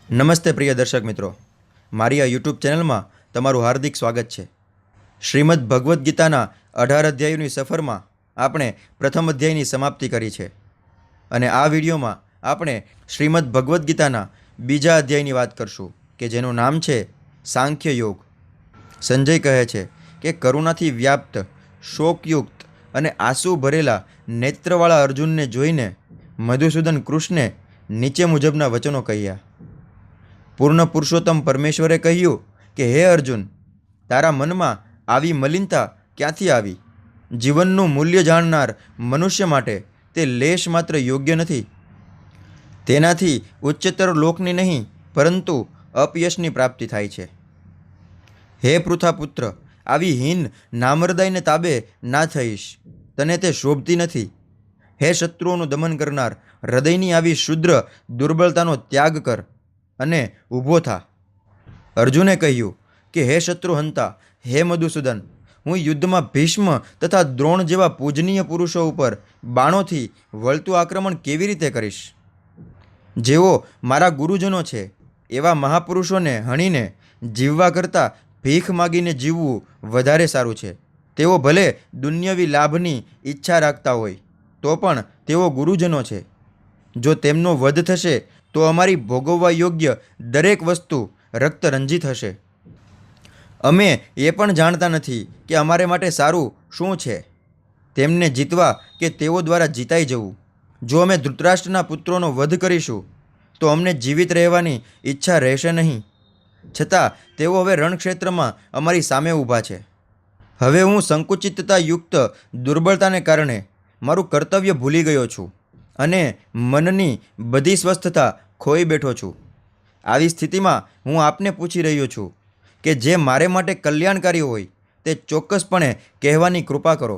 નમસ્તે પ્રિય દર્શક મિત્રો, મારી આ યુટ્યુબ ચેનલમાં તમારું હાર્દિક સ્વાગત છે. શ્રીમદ્ ભગવદ્ ગીતાના 18 અધ્યાયોની સફરમાં આપણે પ્રથમ અધ્યાયની સમાપ્તિ કરી છે અને આ વિડીયોમાં આપણે શ્રીમદ્ ભગવદ્ ગીતાના બીજા અધ્યાયની વાત કરશું કે જેનું નામ છે સાંખ્ય યોગ. સંજય કહે છે કે કરુણાથી વ્યાપ્ત, શોકયુક્ત અને આંસુ ભરેલા નેત્રવાળા અર્જુનને જોઈને મધુસૂદન કૃષ્ણે નીચે મુજબના વચનો કહ્યા. પૂર્ણ પુરુષોત્તમ પરમેશ્વરે કહ્યું કે હે અર્જુન, તારા મનમાં આવી મલિનતા ક્યાંથી આવી? જીવનનું મૂલ્ય જાણનાર મનુષ્ય માટે તે લેશ માત્ર યોગ્ય નથી. તેનાથી ઉચ્ચતર લોકની નહીં પરંતુ અપયશની પ્રાપ્તિ થાય છે. હે પૃથાપુત્ર, આવી હીન નામર્દાઈને તાબે ના થઈશ, તને તે શોભતી નથી. હે શત્રુઓનું દમન કરનાર, હૃદયની આવી શુદ્ર દુર્બળતાનો ત્યાગ કર અને ઊભો થા. અર્જુને કહ્યું કે હે શત્રુહંતા, હે મધુસૂદન, હું યુદ્ધમાં ભીષ્મ તથા દ્રોણ જેવા પૂજનીય પુરુષો ઉપર બાણોથી વળતું આક્રમણ કેવી રીતે કરીશ? જેઓ મારા ગુરુજનો છે એવા મહાપુરુષોને હણીને જીવવા કરતાં ભીખ માગીને જીવવું વધારે સારું છે. તેઓ ભલે દુન્યવી લાભની ઈચ્છા રાખતા હોય તો પણ તેઓ ગુરુજનો છે. જો તેમનો વધ થશે તો અમારી ભોગવવા યોગ્ય દરેક વસ્તુ રક્તરંજિત હશે. અમે એ પણ જાણતા નથી કે અમારે માટે સારું શું છે, તેમને જીતવા કે તેઓ દ્વારા જીતાઈ જવું. જો અમે ધૃતરાષ્ટ્રના પુત્રોનો વધ કરીશું તો અમને જીવિત રહેવાની ઈચ્છા રહેશે નહીં. છતાં તેઓ હવે રણક્ષેત્રમાં અમારી સામે ઊભા છે. હવે હું સંકુચિતતા યુક્ત દુર્બળતાને કારણે મારું કર્તવ્ય ભૂલી ગયો છું અને મનની બધી સ્વસ્થતા ખોઈ બેઠો છું. આવી સ્થિતિમાં હું આપને પૂછી રહ્યો છું કે જે મારે માટે કલ્યાણકારી હોય તે ચોક્કસપણે કહેવાની કૃપા કરો.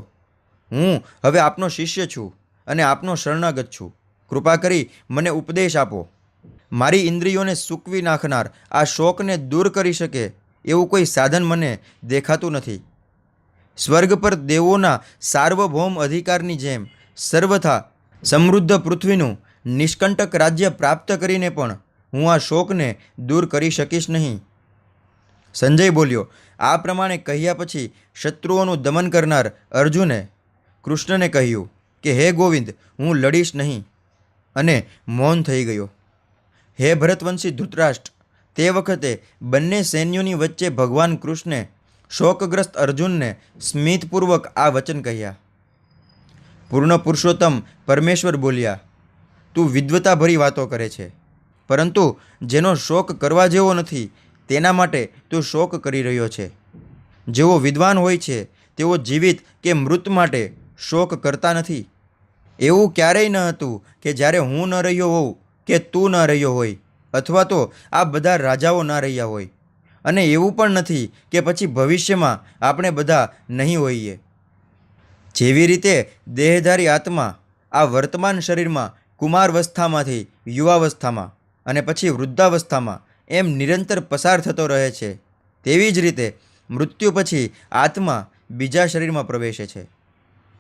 હું હવે આપનો શિષ્ય છું અને આપનો શરણાગત છું. કૃપા કરી મને ઉપદેશ આપો. મારી ઇન્દ્રિયોને સૂકવી નાખનાર આ શોકને દૂર કરી શકે એવું કોઈ સાધન મને દેખાતું નથી. સ્વર્ગ પર દેવોના સાર્વભૌમ અધિકારની જેમ સર્વથા સમૃદ્ધ પૃથ્વીનું નિષ્કંટક રાજ્ય પ્રાપ્ત કરીને પણ હું આ શોકને દૂર કરી શકીશ નહીં. સંજય બોલ્યો. આ પ્રમાણે કહ્યા પછી શત્રુઓનું દમન કરનાર અર્જુને કૃષ્ણને કહ્યું કે હે ગોવિંદ, હું લડીશ નહીં, અને મૌન થઈ ગયો. હે ભરતવંશી ધૃતરાષ્ટ્ર, તે વખતે બંને સૈન્યોની વચ્ચે ભગવાન કૃષ્ણે શોકગ્રસ્ત અર્જુનને સ્મિતપૂર્વક આ વચન કહ્યા. પૂર્ણ પુરુષોત્તમ પરમેશ્વર બોલ્યા, તું વિદ્વતાભરી વાતો કરે છે, પરંતુ જેનો શોક કરવા જેવો નથી તેના માટે તું શોક કરી રહ્યો છે. જેઓ વિદ્વાન હોય છે તેઓ જીવિત કે મૃત માટે શોક કરતા નથી. એવું ક્યારેય ન હતું કે જ્યારે હું ન રહ્યો હોઉં કે તું ન રહ્યો હોય, અથવા તો આ બધા રાજાઓ ન રહ્યા હોય, અને એવું પણ નથી કે પછી ભવિષ્યમાં આપણે બધા નહીં હોઈએ. જેવી રીતે દેહધારી આત્મા આ વર્તમાન શરીરમાં કુમારવસ્થામાંથી યુવાવસ્થામાં અને પછી વૃદ્ધાવસ્થામાં એમ નિરંતર પસાર થતો રહે છે, તેવી જ રીતે મૃત્યુ પછી આત્મા બીજા શરીરમાં પ્રવેશે છે.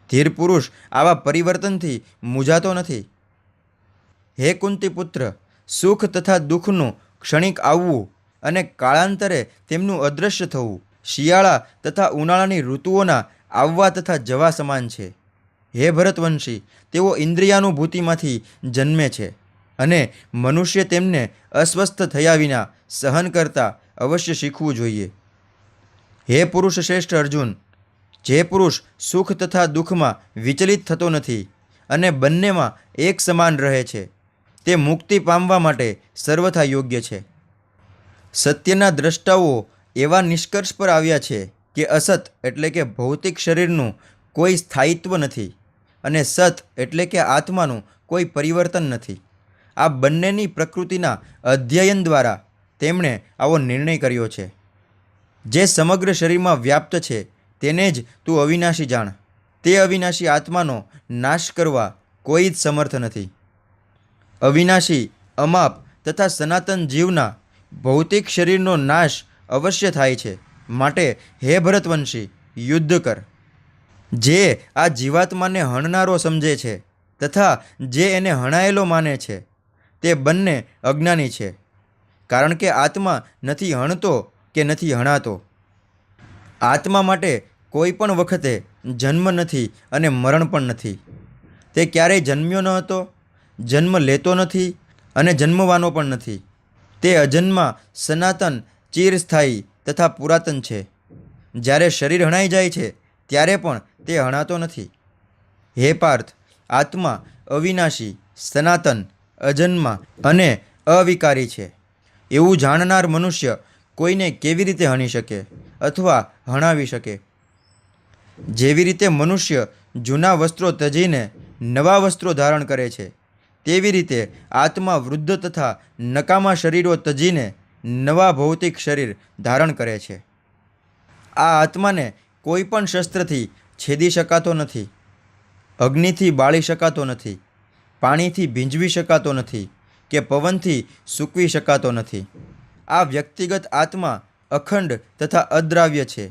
ધીર પુરુષ આવા પરિવર્તનથી મૂંઝાતો નથી. હે કુંતી પુત્ર, સુખ તથા દુઃખનું ક્ષણિક આવવું અને કાળાંતરે તેમનું અદૃશ્ય થવું શિયાળા તથા ઉનાળાની ઋતુઓના આવવા તથા જવા સમાન છે. હે ભરતવંશી, તેઓ ઇન્દ્રિયાનુભૂતિમાંથી જન્મે છે અને મનુષ્ય તેમને અસ્વસ્થ થયા વિના સહન કરતા અવશ્ય શીખવું જોઈએ. હે પુરુષ શ્રેષ્ઠ અર્જુન, જે પુરુષ સુખ તથા દુઃખમાં વિચલિત થતો નથી અને બંનેમાં એક સમાન રહે છે તે મુક્તિ પામવા માટે સર્વથા યોગ્ય છે. સત્યના દ્રષ્ટાઓ એવા નિષ્કર્ષ પર આવ્યા છે કે અસત એટલે કે ભૌતિક શરીરનું કોઈ સ્થાયિત્વ નથી અને સત એટલે કે આત્માનું કોઈ પરિવર્તન નથી. આ બંનેની પ્રકૃતિના અધ્યયન દ્વારા તેમણે આવો નિર્ણય કર્યો છે. જે સમગ્ર શરીરમાં વ્યાપ્ત છે તેને જ તું અવિનાશી જાણ. તે અવિનાશી આત્માનો નાશ કરવા કોઈ જ સમર્થ નથી. અવિનાશી, અમાપ તથા સનાતન જીવના ભૌતિક શરીરનો નાશ અવશ્ય થાય છે. માટે હે ભરતવંશી, યુદ્ધ કર. જે આ જીવાત્માને હણનારો સમજે છે તથા જે એને હણાયેલો માને છે તે બંને અજ્ઞાની છે. કારણ કે આત્મા નથી હણતો કે નથી હણાતો. આત્મા માટે કોઈ પણ વખતે જન્મ નથી અને મરણ પણ નથી. તે ક્યારેય જન્મ્યો ન હતો, જન્મ લેતો નથી અને જન્મવાનો પણ નથી. તે અજન્મા, સનાતન, ચિરસ્થાયી તથા પુરાતન છે. જ્યારે શરીર હણાઈ જાય છે ત્યારે પણ તે હણાતો નથી. હે પાર્થ, આત્મા અવિનાશી, સનાતન, અજન્મા અને અવિકારી છે. એવું જાણનાર મનુષ્ય કોઈને કેવી રીતે હણી શકે અથવા હણાવી શકે? જેવી રીતે મનુષ્ય જૂના વસ્ત્રો ત્યજીને નવા વસ્ત્રો ધારણ કરે છે, તેવી રીતે આત્મા વૃદ્ધ તથા નકામા શરીરો ત્યજીને નવા ભૌતિક શરીર ધારણ કરે છે. આ આત્માને કોઈ પણ શસ્ત્રથી છેદી શકાતો નથી, અગ્નિથી બાળી શકાતો નથી, પાણીથી ભીંજવી શકાતો નથી કે પવનથી સૂકવી શકાતો નથી. આ વ્યક્તિગત આત્મા અખંડ તથા અદ્રાવ્ય છે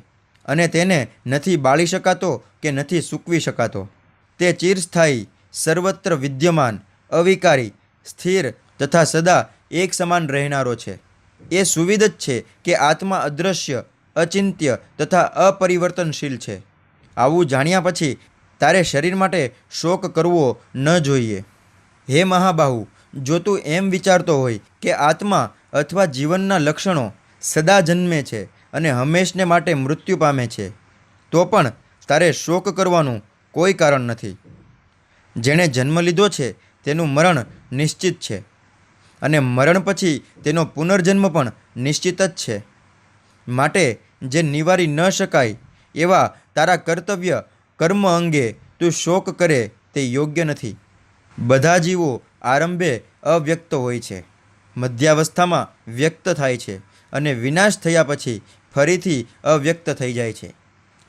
અને તેને નથી બાળી શકાતો કે નથી સૂકવી શકાતો. તે ચિરસ્થાયી, સર્વત્ર વિદ્યમાન, અવિકારી, સ્થિર તથા સદા એક સમાન રહેનારો છે. એ સુવિદ જ છે કે આત્મા અદૃશ્ય, અચિંત્ય તથા અપરિવર્તનશીલ છે. આવું જાણ્યા પછી તારે શરીર માટે શોક કરવો ન જોઈએ. હે મહાબાહુ, જો તું એમ વિચારતો હોય કે આત્મા અથવા જીવનના લક્ષણો સદા જન્મે છે અને હંમેશને માટે મૃત્યુ પામે છે, તો પણ તારે શોક કરવાનું કોઈ કારણ નથી. જેણે જન્મ લીધો છે તેનું મરણ નિશ્ચિત છે અને મરણ પછી તેનો પુનર્જન્મ પણ નિશ્ચિત જ છે. માટે જે નિવારી ન શકાય એવા તારા કર્તવ્ય કર્મ અંગે તું શોક કરે તે યોગ્ય નથી. બધા જીવો આરંભે અવ્યક્ત હોય છે, મધ્યાવસ્થામાં વ્યક્ત થાય છે અને વિનાશ થયા પછી ફરીથી અવ્યક્ત થઈ જાય છે.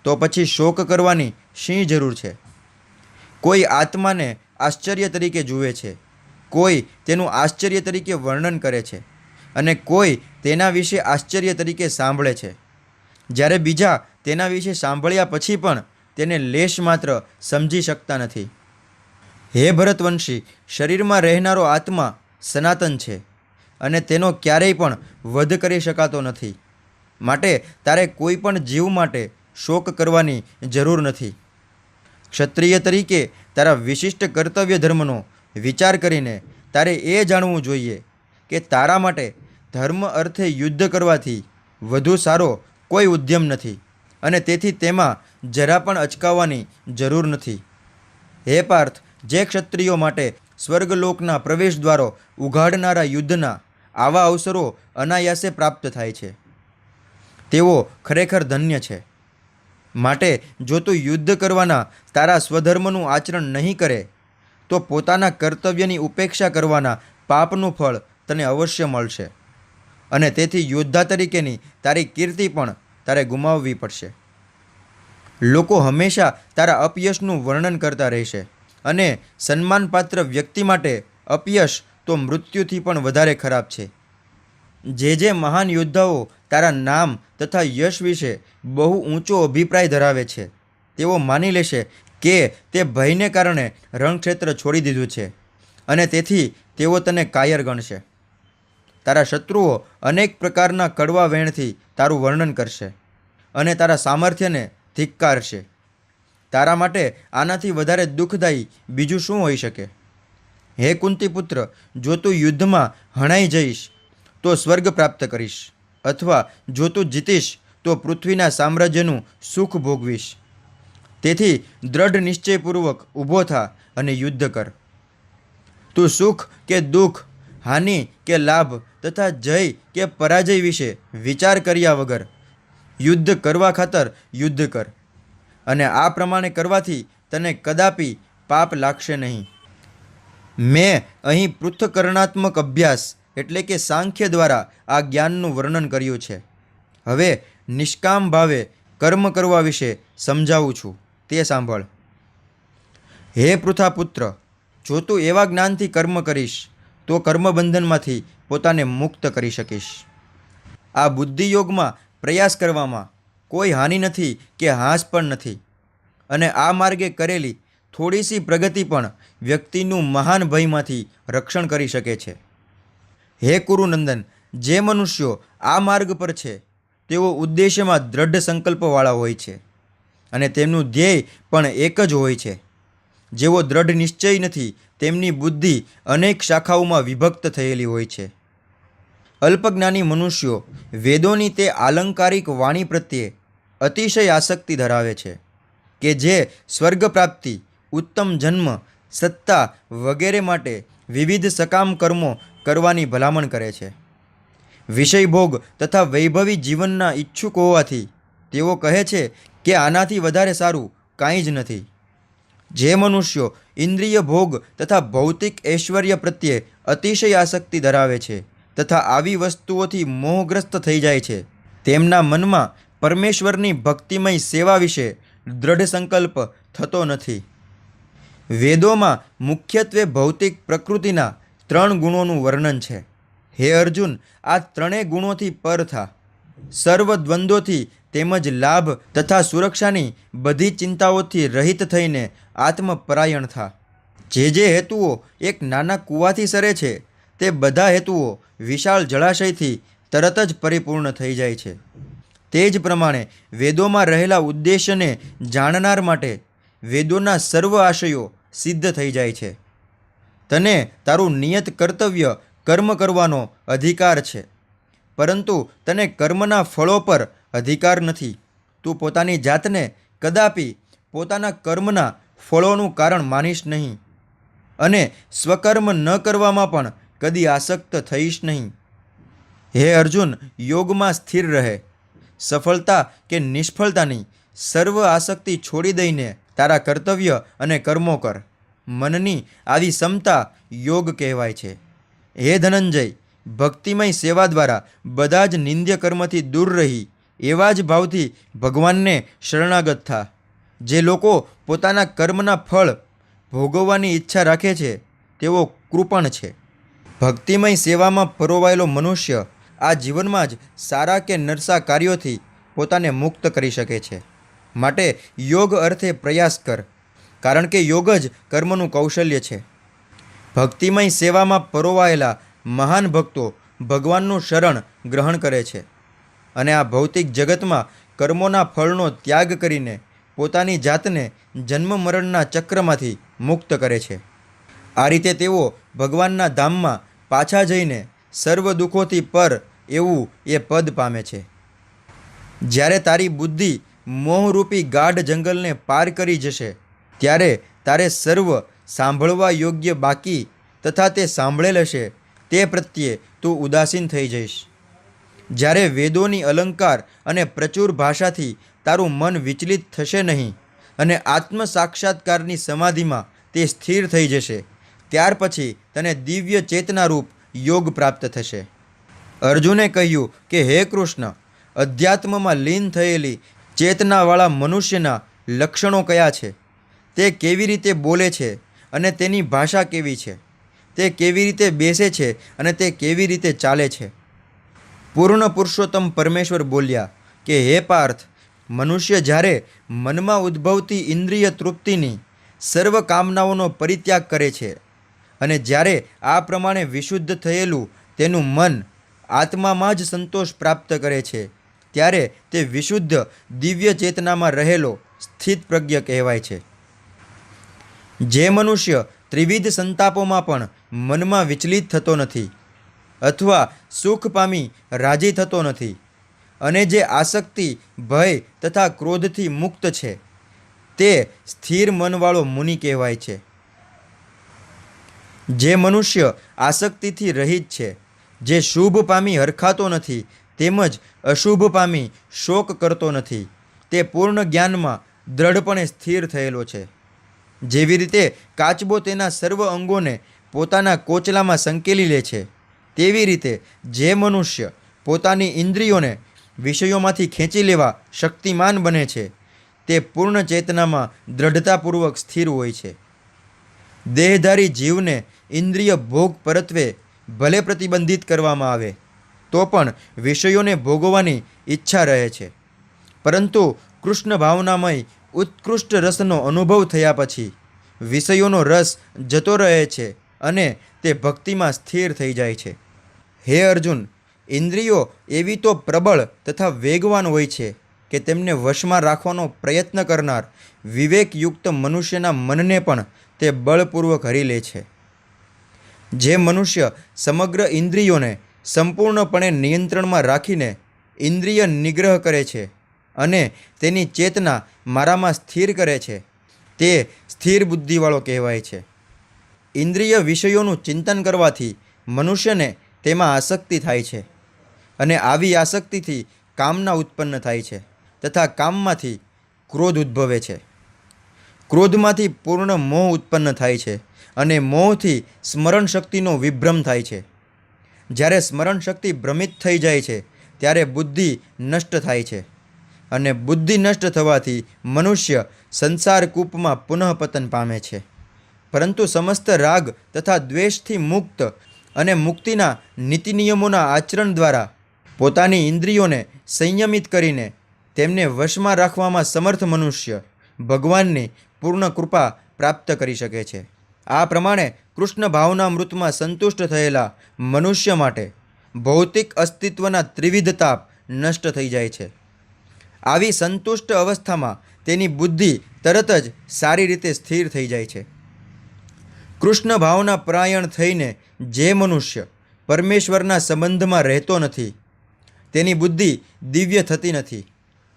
તો પછી શોક કરવાની શી જરૂર છે? કોઈ આત્માને આશ્ચર્ય તરીકે જુએ છે, કોઈ તેનું આશ્ચર્ય તરીકે વર્ણન કરે છે અને કોઈ તેના વિશે આશ્ચર્ય તરીકે સાંભળે છે, જ્યારે બીજા તેના વિશે સાંભળ્યા પછી પણ તેને લેશ માત્ર સમજી શકતા નથી. હે ભરતવંશી, શરીરમાં રહેનારો આત્મા સનાતન છે અને તેનો ક્યારેય પણ વધ કરી શકાતો નથી. માટે તારે કોઈ પણ જીવ માટે શોક કરવાની જરૂર નથી. ક્ષત્રિય તરીકે તારા વિશિષ્ટ કર્તવ્ય ધર્મનો વિચાર કરીને તારે એ જાણવું જોઈએ કે તારા માટે ધર્મ અર્થે યુદ્ધ કરવાથી વધુ સારો કોઈ ઉદ્યમ નથી અને તેથી તેમાં જરા પણ અચકાવવાની જરૂર નથી. હે પાર્થ, જે ક્ષત્રિયો માટે સ્વર્ગલોકના પ્રવેશદ્વારો ઉઘાડનારા યુદ્ધના આવા અવસરો અનાયાસે પ્રાપ્ત થાય છે, તેઓ ખરેખર ધન્ય છે. માટે જો તું યુદ્ધ કરવાના તારા સ્વધર્મનું આચરણ નહીં કરે તો પોતાના કર્તવ્યની ઉપેક્ષા કરવાના પાપનું ફળ તને અવશ્ય મળશે અને તેથી યોદ્ધા તરીકેની તારી કીર્તિ પણ તારે ગુમાવવી પડશે. લોકો હંમેશા તારા અપયશનું વર્ણન કરતા રહેશે અને સન્માનપાત્ર વ્યક્તિ માટે અપયશ તો મૃત્યુથી પણ વધારે ખરાબ છે. જે મહાન યોદ્ધાઓ તારા નામ તથા યશ વિશે બહુ ઊંચો અભિપ્રાય ધરાવે છે, તેઓ માની લેશે કે તે ભયને કારણે રણક્ષેત્ર છોડી દીધું છે અને તેથી તેઓ તને કાયર ગણશે. તારા શત્રુઓ અનેક પ્રકારના કડવા વેણથી તારું વર્ણન કરશે અને તારા સામર્થ્યને ધિક્કારશે. તારા માટે આનાથી વધારે દુઃખદાયી બીજું શું હોઈ શકે? હે કુંતીપુત્ર, જો તું યુદ્ધમાં હણાઈ જઈશ તો સ્વર્ગ પ્રાપ્ત કરીશ, અથવા જો તું જીતીશ તો પૃથ્વીના સામ્રાજ્યનું સુખ ભોગવીશ. તેથી દ્રઢ નિશ્ચયપૂર્વક ઊભો થા અને યુદ્ધ કર. તું સુખ કે દુઃખ, હાનિ કે લાભ તથા જય કે પરાજય વિશે વિચાર કર્યા વગર યુદ્ધ કરવા ખાતર યુદ્ધ કર અને આ પ્રમાણે કરવાથી તને કદાપી પાપ લાગશે નહીં. મેં અહીં પૃથ્થકરણાત્મક અભ્યાસ એટલે કે સાંખ્ય દ્વારા આ જ્ઞાનનું વર્ણન કર્યું છે. હવે નિષ્કામ ભાવે કર્મ કરવા વિશે સમજાવું છું, તે સાંભળ. હે પૃથાપુત્ર, જો તું એવા જ્ઞાનથી કર્મ કરીશ તો કર્મબંધનમાંથી પોતાને મુક્ત કરી શકીશ. આ બુદ્ધિયોગમાં પ્રયાસ કરવામાં કોઈ હાનિ નથી કે હાસ પણ નથી અને આ માર્ગે કરેલી થોડીસી પ્રગતિ પણ વ્યક્તિનું મહાન ભયમાંથી રક્ષણ કરી શકે છે. હે કુરુનંદન, જે મનુષ્યો આ માર્ગ પર છે તેઓ ઉદ્દેશ્યમાં દ્રઢ સંકલ્પવાળા હોય છે અને તેમનું ધ્યેય પણ એક જ હોય છે. જેઓ દ્રઢ નિશ્ચય નથી તેમની બુદ્ધિ અનેક શાખાઓમાં વિભક્ત થયેલી હોય છે. અલ્પજ્ઞાની મનુષ્યો વેદોની તે આલંકારિક વાણી પ્રત્યે અતિશય આસક્તિ ધરાવે છે કે જે સ્વર્ગ પ્રાપ્તિ, ઉત્તમ જન્મ, સત્તા વગેરે માટે વિવિધ સકામ કર્મો કરવાની ભલામણ કરે છે. વિષયભોગ તથા વૈભવી જીવનના ઈચ્છુક હોવાથી તેઓ કહે છે કે આનાથી વધારે સારું કાંઈ જ નથી. જે મનુષ્યો ઇન્દ્રિય ભોગ તથા ભૌતિક ઐશ્વર્ય પ્રત્યે અતિશય આસક્તિ ધરાવે છે તથા આવી વસ્તુઓથી મોહગ્રસ્ત થઈ જાય છે તેમના મનમાં પરમેશ્વરની ભક્તિમય સેવા વિશે દ્રઢ સંકલ્પ થતો નથી. વેદોમાં મુખ્યત્વે ભૌતિક પ્રકૃતિના 3 ગુણોનું વર્ણન છે. હે અર્જુન, આ 3 ગુણોથી પર થા. સર્વ દ્વંદ્વોથી તેમજ લાભ તથા સુરક્ષાની બધી ચિંતાઓથી રહિત થઈને આત્મપરાયણ થા. જે હેતુઓ એક નાના કૂવાથી સરે છે તે બધા હેતુઓ વિશાળ જળાશયથી તરત જ પરિપૂર્ણ થઈ જાય છે. તે જ પ્રમાણે વેદોમાં રહેલા ઉદ્દેશ્યને જાણનાર માટે વેદોના સર્વ આશયો સિદ્ધ થઈ જાય છે. તને તારું નિયત કર્તવ્ય કર્મ કરવાનો અધિકાર છે, પરંતુ તને કર્મના ફળો પર અધિકાર નથી. તું પોતાની જાતને કદાપી પોતાના કર્મના ફળોનું કારણ માનીશ નહીં અને સ્વકર્મ ન કરવામાં પણ કદી આસક્ત થઈશ નહીં. હે અર્જુન, યોગમાં સ્થિર રહે. સફળતા કે નિષ્ફળતાની સર્વ આસક્તિ છોડી દઈને તારા કર્તવ્ય અને કર્મો કર. મનની આવી ક્ષમતા યોગ કહેવાય છે. હે ધનંજય, ભક્તિમય સેવા દ્વારા બધા જ નિંદ્ય કર્મથી દૂર રહી એવા જ ભાવથી ભગવાનને શરણાગત થા. જે લોકો પોતાના કર્મના ફળ ભોગવવાની ઈચ્છા રાખે છે તેઓ કૃપણ છે. ભક્તિમય સેવામાં પરોવાયેલો મનુષ્ય આ જીવનમાં જ સારા કે નરસા કાર્યોથી પોતાને મુક્ત કરી શકે છે. માટે યોગ અર્થે પ્રયાસ કર, કારણ કે યોગ જ કર્મનું કૌશલ્ય છે. ભક્તિમય સેવામાં પરોવાયેલા મહાન ભક્તો ભગવાનનું શરણ ગ્રહણ કરે છે અને આ ભૌતિક જગતમાં કર્મોના ફળનો ત્યાગ કરીને પોતાની જાતને જન્મ મરણના ચક્રમાંથી મુક્ત કરે છે. આ રીતે તેઓ ભગવાનના ધામમાં પાછા જઈને સર્વ દુઃખોથી પર એવું એ પદ પામે છે. જ્યારે તારી બુદ્ધિ મોહરૂપી ગાઢ જંગલને પાર કરી જશે ત્યારે તારે સર્વ સાંભળવા યોગ્ય બાકી તથા તે સાંભળેલ હશે તે પ્રત્યે તું ઉદાસીન થઈ જઈશ. જ્યારે વેદોની અલંકાર અને પ્રચુર ભાષાથી તારું મન વિચલિત થશે નહીં અને આત્મ સાક્ષાત્કારની સમાધિમાં તે સ્થિર થઈ જશે, ત્યાર પછી તને દિવ્ય ચેતનારૂપ યોગ પ્રાપ્ત થશે. અર્જુને કહ્યું કે હે કૃષ્ણ, અધ્યાત્મમાં લીન થયેલી ચેતનાવાળા મનુષ્યના લક્ષણો કયા છે? તે કેવી રીતે બોલે છે અને તેની ભાષા કેવી છે? તે કેવી રીતે બેસે છે અને તે કેવી રીતે ચાલે છે? પૂર્ણ પુરુષોત્તમ પરમેશ્વર બોલ્યા કે હે પાર્થ, મનુષ્ય જ્યારે મનમાં ઉદ્ભવતી ઇન્દ્રિય તૃપ્તિની સર્વ કામનાઓનો પરિત્યાગ કરે છે અને જ્યારે આ પ્રમાણે વિશુદ્ધ થયેલું તેનું મન આત્મામાં જ સંતોષ પ્રાપ્ત કરે છે, ત્યારે તે વિશુદ્ધ દિવ્ય ચેતનામાં રહેલો સ્થિતપ્રજ્ઞ કહેવાય છે. જે મનુષ્ય ત્રિવિધ સંતાપોમાં પણ મનમાં વિચલિત થતો નથી અથવા સુખ પામી રાજી થતો નથી અને જે આસક્તિ, ભય તથા ક્રોધથી મુક્ત છે તે સ્થિર મનવાળો મુનિ કહેવાય છે. જે મનુષ્ય આસક્તિથી રહિત છે, જે શુભ પામી હરખાતો નથી તેમજ અશુભ પામી શોક કરતો નથી, તે પૂર્ણ જ્ઞાનમાં દ્રઢપણે સ્થિર થયેલો છે. જેવી રીતે કાચબો તેના સર્વ અંગોને પોતાના કોચલામાં સંકેલી લે છે, તેવી રીતે જે મનુષ્ય પોતાની ઇન્દ્રિયોને વિષયોમાંથી ખેંચી લેવા શક્તિમાન બને છે તે પૂર્ણ ચેતનામાં દ્રઢતાપૂર્વક સ્થિર હોય છે. દેહધારી જીવને ઇન્દ્રિય ભોગ પરત્વે ભલે પ્રતિબંધિત કરવામાં આવે તો પણ વિષયોને ભોગવવાની ઈચ્છા રહે છે, પરંતુ કૃષ્ણ ભાવનામય ઉત્કૃષ્ટ રસનો અનુભવ થયા પછી વિષયોનો રસ જતો રહે છે અને તે ભક્તિમાં સ્થિર થઈ જાય છે. હે અર્જુન, ઇન્દ્રિયો એવી તો પ્રબળ તથા વેગવાન હોય છે કે તેમને વશમાં રાખવાનો પ્રયત્ન કરનાર વિવેકયુક્ત મનુષ્યના મનને પણ તે બળપૂર્વક હરી લે છે. જે મનુષ્ય સમગ્ર ઇન્દ્રિયોને સંપૂર્ણપણે નિયંત્રણમાં રાખીને ઇન્દ્રિય નિગ્રહ કરે છે અને તેની ચેતના મારામાં સ્થિર કરે છે, તે સ્થિર બુદ્ધિવાળો કહેવાય છે. ઇન્દ્રિય વિષયોનું ચિંતન કરવાથી મનુષ્યને તેમાં આસક્તિ થાય છે અને આવી આસક્તિથી કામના ઉત્પન્ન થાય છે તથા કામમાંથી ક્રોધ ઉદ્ભવે છે. ક્રોધમાંથી પૂર્ણ મોહ ઉત્પન્ન થાય છે અને મોહથી સ્મરણ શક્તિનો વિભ્રમ થાય છે. જ્યારે સ્મરણ શક્તિ ભ્રમિત થઈ જાય છે ત્યારે બુદ્ધિ નષ્ટ થાય છે અને બુદ્ધિ નષ્ટ થવાથી મનુષ્ય સંસાર કૂપમાં પુનઃ પતન પામે છે. પરંતુ સમસ્ત રાગ તથા દ્વેષથી મુક્ત અને મુક્તિના નીતિ નિયમોના આચરણ દ્વારા પોતાની ઇન્દ્રિયોને સંયમિત કરીને તેમને વશમાં રાખવામાં સમર્થ મનુષ્ય ભગવાનની પૂર્ણ કૃપા પ્રાપ્ત કરી શકે છે. આ પ્રમાણે કૃષ્ણ ભાવના મૃતમાં સંતુષ્ટ થયેલા મનુષ્ય માટે ભૌતિક અસ્તિત્વના ત્રિવિધ તાપ નષ્ટ થઈ જાય છે. આવી સંતુષ્ટ અવસ્થામાં તેની બુદ્ધિ તરત જ સારી રીતે સ્થિર થઈ જાય છે. કૃષ્ણ ભાવના પરાયણ થઈને જે મનુષ્ય પરમેશ્વરના સંબંધમાં રહેતો નથી તેની બુદ્ધિ દિવ્ય થતી નથી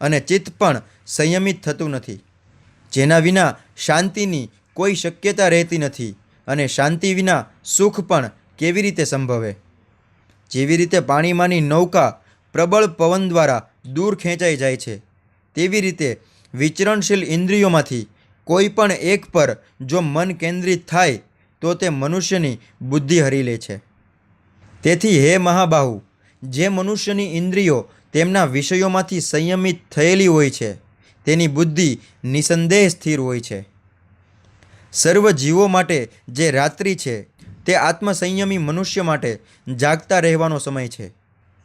અને ચિત્ત પણ સંયમિત થતું નથી. જેના વિના શાંતિની કોઈ શક્યતા રહેતી નથી અને શાંતિ વિના સુખ પણ કેવી રીતે સંભવે? જેવી રીતે પાણીમાંની નૌકા પ્રબળ પવન દ્વારા દૂર ખેંચાઈ જાય છે, તેવી રીતે વિચરણશીલ ઇન્દ્રિયોમાંથી કોઈ પણ એક પર જો મન કેન્દ્રિત થાય તો તે મનુષ્યની બુદ્ધિ હરી લે છે. તેથી હે મહાબાહુ, જે મનુષ્યની ઇન્દ્રિયો તેમના વિષયોમાંથી સંયમિત થયેલી હોય છે તેની બુદ્ધિ નિસંદેહ સ્થિર હોય છે. સર્વ જીવો માટે જે રાત્રિ છે તે આત્મસંયમી મનુષ્ય માટે જાગતા રહેવાનો સમય છે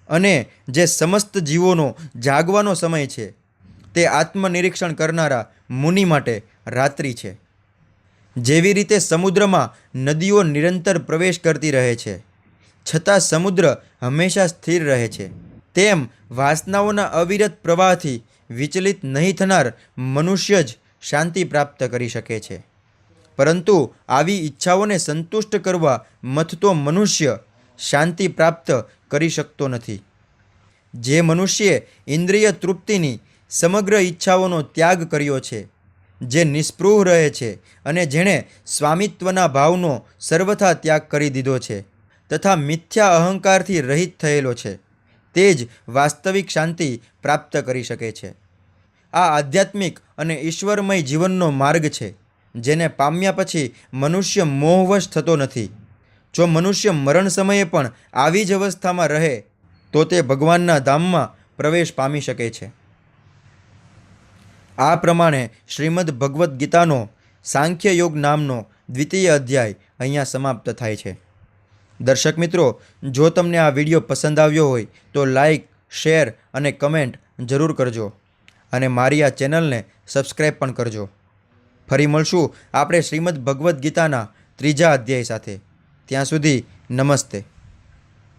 અને જે સમસ્ત જીવોનો જાગવાનો સમય છે તે આત્મનિરીક્ષણ કરનારા મુનિ માટે રાત્રિ છે. જેવી રીતે સમુદ્રમાં નદીઓ નિરંતર પ્રવેશ કરતી રહે છે છતાં સમુદ્ર હંમેશા સ્થિર રહે છે, તેમ વાસનાઓના અવિરત પ્રવાહથી વિચલિત નહીં થનાર મનુષ્ય જ શાંતિ પ્રાપ્ત કરી શકે છે. પરંતુ આવી ઈચ્છાઓને સંતુષ્ટ કરવા મથતો મનુષ્ય શાંતિ પ્રાપ્ત કરી શકતો નથી. જે મનુષ્યે ઇન્દ્રિય તૃપ્તિની સમગ્ર ઈચ્છાઓનો ત્યાગ કર્યો છે, જે નિસ્પૃહ રહે છે અને જેણે સ્વામિત્વના ભાવનો સર્વથા ત્યાગ કરી દીધો છે તથા મિથ્યા અહંકારથી રહિત થયેલો છે, તે જ વાસ્તવિક શાંતિ પ્રાપ્ત કરી શકે છે. આ આધ્યાત્મિક અને ઈશ્વરમય જીવનનો માર્ગ છે જેને પામ્યા પછી મનુષ્ય મોહવશ થતો નથી. જો મનુષ્ય મરણ સમયે પણ આવી જ અવસ્થામાં રહે તો તે ભગવાનના ધામમાં પ્રવેશ પામી શકે છે. આ પ્રમાણે શ્રીમદ ભગવદ્ ગીતાનો સાંખ્ય યોગ નામનો દ્વિતીય અધ્યાય અહીંયા સમાપ્ત થાય છે. દર્શક મિત્રો, જો તમને આ વિડીયો પસંદ આવ્યો હોય તો લાઈક, શેર અને કમેન્ટ જરૂર કરજો અને મારી આ ચેનલને સબસ્ક્રાઈબ પણ કરજો. ફરી મળશું આપણે શ્રીમદ ભગવદ્ ગીતાના ત્રીજા અધ્યાય સાથે. ત્યાં સુધી નમસ્તે.